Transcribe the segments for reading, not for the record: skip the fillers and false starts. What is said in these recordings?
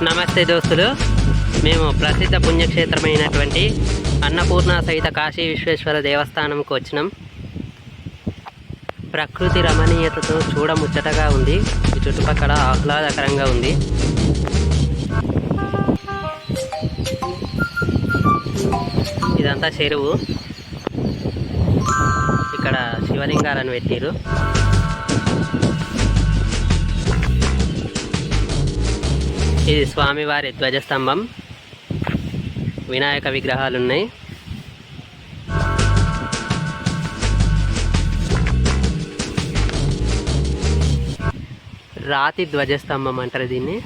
నమస్తే దోస్తులు, మేము ప్రసిద్ధ పుణ్యక్షేత్రమైనటువంటి అన్నపూర్ణ సహిత కాశీ విశ్వేశ్వర దేవస్థానంకు వచ్చినాం. ప్రకృతి రమణీయతతో చూడముచ్చటగా ఉంది. ఈ చుట్టుపక్కల ఆహ్లాదకరంగా ఉంది. ఇదంతా చెరువు. ఇక్కడ శివలింగాలను పెట్టిరు. ఇది స్వామివారి ధ్వజస్తంభం. వినాయక విగ్రహాలు ఉన్నాయి. రాతి ధ్వజస్తంభం అంటారు దీన్ని.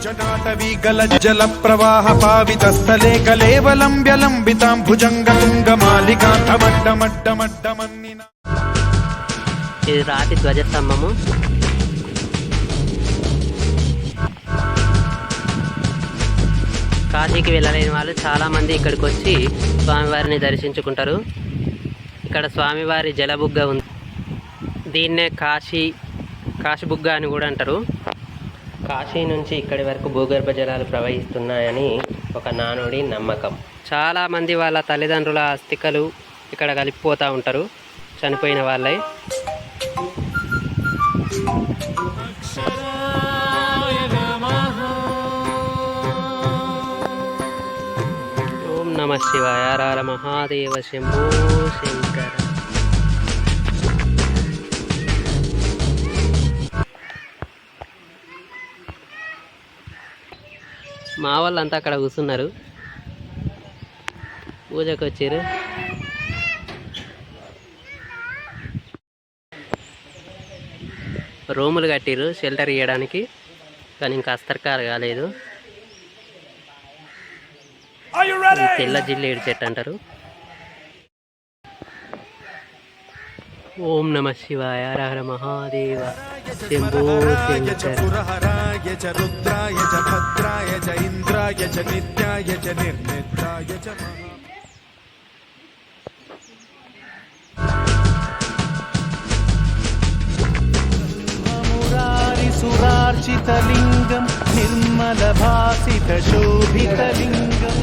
జటాటవీ గలజ్జల ప్రవాహ పావిత స్థలే కలేవలం వ్యలంబితాం భుజంగ తుంగ మాలికాంతమడ్డమడ్డమడ్డమన్నిన. ఇది రాతి ధ్వజస్తంభము. కాశీకి వెళ్ళలేని వాళ్ళు చాలామంది ఇక్కడికి వచ్చి స్వామివారిని దర్శించుకుంటారు. ఇక్కడ స్వామివారి జలబుగ్గ ఉంది. దీన్నే కాశీబుగ్గ అని కూడా అంటారు. కాశీ నుంచి ఇక్కడి వరకు భూగర్భ జలాలు ప్రవహిస్తున్నాయని ఒక నానుడి నమ్మకం. చాలామంది వాళ్ళ తల్లిదండ్రుల అస్థికలు ఇక్కడ కలిపిపోతూ ఉంటారు, చనిపోయిన వాళ్ళై. ఓం నమ శివాయ. హర హర మహాదేవ శంభో శంకర. మా వాళ్ళంతా అక్కడ కూర్చున్నారు, పూజకు వచ్చారు. రూములు కట్టిరు షెల్టర్ ఇవ్వడానికి, కానీ ఇంకా అస్తర్కారు కాలేదు. తెల్ల జిల్లేడు చెట్టు అంటారు. ఓం నమ శివాయ. హర హర మహాదేవ శంభో శంకర. రుద్రాయ చ భద్రాయ చ ఇంద్రాయ చ నిత్యాయ చ నిర్నిత్యాయ చ సురార్చితలింగం నిర్మల భాసిత శోభితలింగం.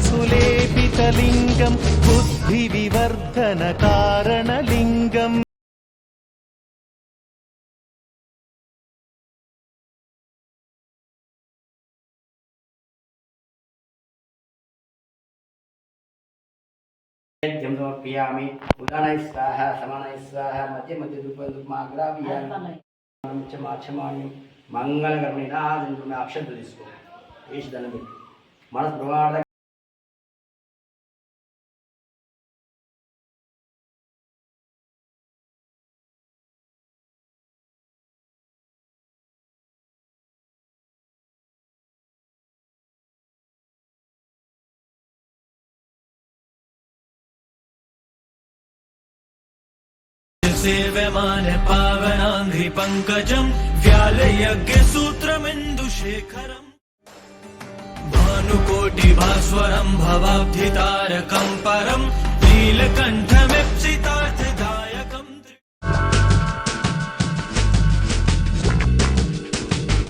సులేపితలింగం బుద్ధి వివర్ధన కారణలింగం. సమర్పయామి. ఉదానై స్వాహ సమానై స్వాహ మధ్య మధ్య ధూపమాగ్రావ్యాన్ని మంగళకరమైన అక్షంతలు తీసుకో వేసి దండం పెట్టి మన ప్రమాణ सेव्यमान पावनांघ्रि पंकजं व्यालयज्ञ सूत्रमिन्दुशेखरम् भानुकोटि भास्वरं भवाब्धितारकं परं नीलकण्ठ